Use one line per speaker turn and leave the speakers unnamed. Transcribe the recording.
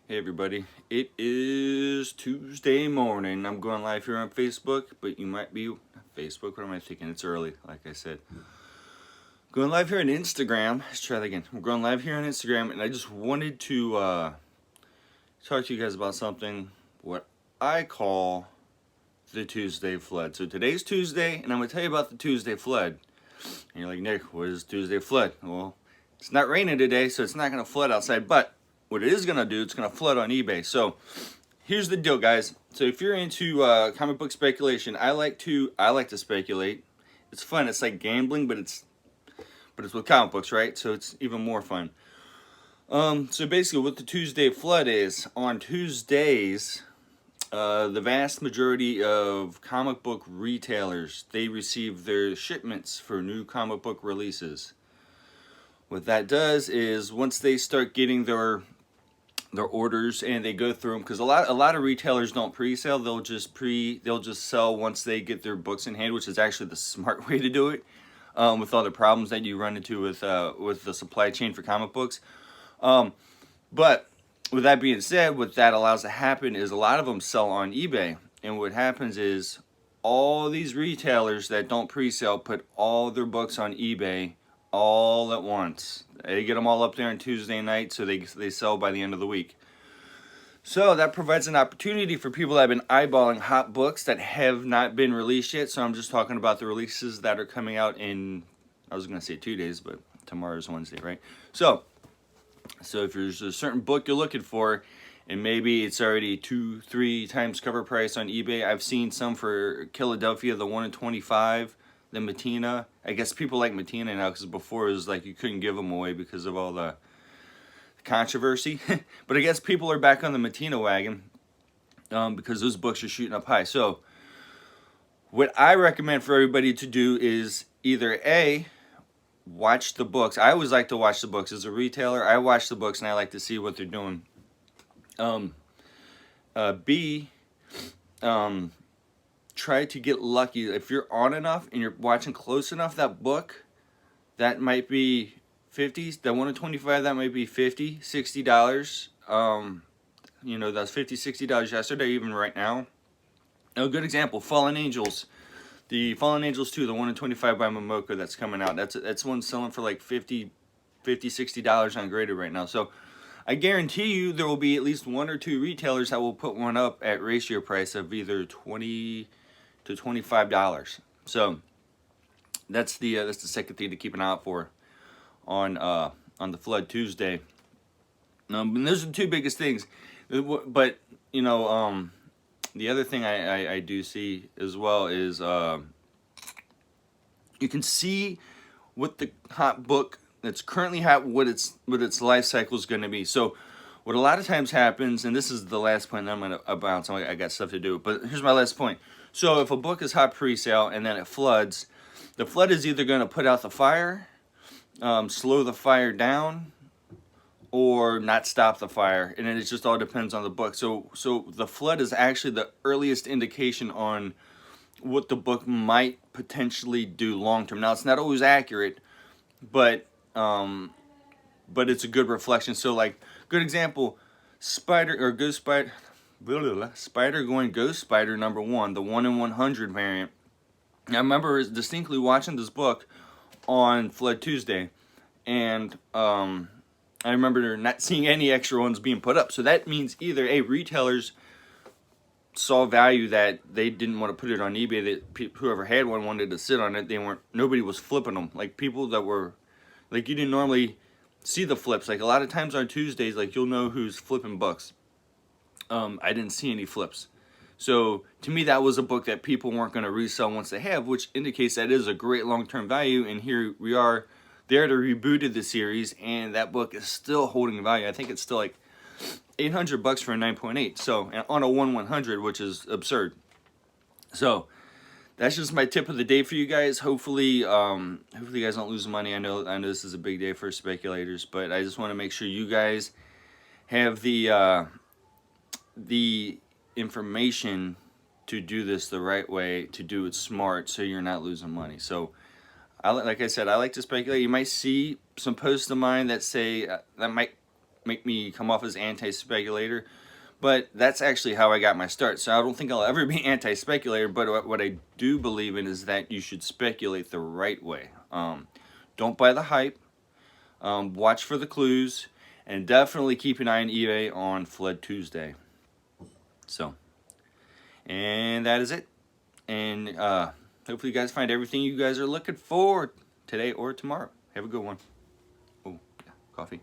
Hey everybody, it is Tuesday morning. I'm going live here on Facebook, but you might be Facebook. What am I thinking? It's early, like I said. Going live here on Instagram. Let's try that again. We're going live here on Instagram, and I just wanted to talk to you guys about something what I call the Tuesday flood. So today's Tuesday, and I'm going to tell you about the Tuesday flood. And you're like, Nick, what is Tuesday flood? Well, it's not raining today, so it's not going to flood outside, but what it is going to do, it's going to flood on eBay. So here's the deal, guys. So if you're into comic book speculation, I like to speculate. It's fun. It's like gambling, but it's with comic books, right? So it's even more fun. So basically, what the Tuesday flood is, on Tuesdays, the vast majority of comic book retailers, they receive their shipments for new comic book releases. What that does is once they start getting their orders and they go through them, because a lot of retailers don't pre-sale. They'll just sell once they get their books in hand, which is actually the smart way to do it. With all the problems that you run into with the supply chain for comic books. But with that being said, what that allows to happen is a lot of them sell on eBay, and what happens is all these retailers that don't pre-sale put all their books on eBay all at once. They get them all up there on Tuesday night, so they sell by the end of the week. So that provides an opportunity for people that have been eyeballing hot books that have not been released yet. So I'm just talking about the releases that are coming out in, I was going to say 2 days, but tomorrow's Wednesday, right? So if there's a certain book you're looking for, and maybe it's already 2-3 times cover price on eBay. I've seen some for Philadelphia, the 1 in 25. The Matina. I guess people like Matina now, because before it was like you couldn't give them away because of all the controversy. But I guess people are back on the Matina wagon because those books are shooting up high. So what I recommend for everybody to do is either A, watch the books. I always like to watch the books. As a retailer, I watch the books and I like to see what they're doing. B, try to get lucky. If you're on enough and you're watching close enough, that book, that might be 50, that 1 in 25, that might be $50, $60. That's $50, $60 yesterday, even right now. A good example, Fallen Angels. The Fallen Angels 2, the 1 in 25 by Momoko that's coming out. That's one selling for like $50, $60 on graded right now. So I guarantee you there will be at least 1 or 2 retailers that will put one up at ratio price of either $20 to $25. So that's the second thing to keep an eye out for on the Flood Tuesday. And those are the 2 biggest things. But the other thing I do see as well is you can see what the hot book that's currently hot, what its life cycle is going to be. So what a lot of times happens, and this is the last point, and I'm going to bounce. I got stuff to do, but here's my last point. So if a book is hot pre-sale and then it floods, the flood is either going to put out the fire, slow the fire down, or not stop the fire, and then it just all depends on the book. So the flood is actually the earliest indication on what the book might potentially do long term. Now it's not always accurate, but it's a good reflection. So like, good example, Spider Going Ghost Spider number 1, the 1 in 100 variant. I remember distinctly watching this book on Flood Tuesday, and I remember not seeing any extra ones being put up. So that means either retailers saw value that they didn't want to put it on eBay. That whoever had one wanted to sit on it. Nobody was flipping them. Like people that were, like you didn't normally see the flips. Like a lot of times on Tuesdays, like you'll know who's flipping books. I didn't see any flips. So to me, that was a book that people weren't going to resell once they have, which indicates that is a great long-term value. And here we are. They already rebooted the series, and that book is still holding value. I think it's still like $800 for a 9.8. So on a 1/100, which is absurd. So that's just my tip of the day for you guys. Hopefully you guys don't lose money. I know this is a big day for speculators, but I just want to make sure you guys have the information to do this the right way, to do it smart, so you're not losing money. So like I said, I like to speculate. You might see some posts of mine that say that might make me come off as anti-speculator, but that's actually how I got my start. So I don't think I'll ever be anti-speculator, but what I do believe in is that you should speculate the right way. Don't buy the hype. Watch for the clues, and definitely keep an eye on eBay on Flood Tuesday. So, and that is it. And hopefully you guys find everything you guys are looking for today or tomorrow. Have a good one. Oh, yeah, coffee.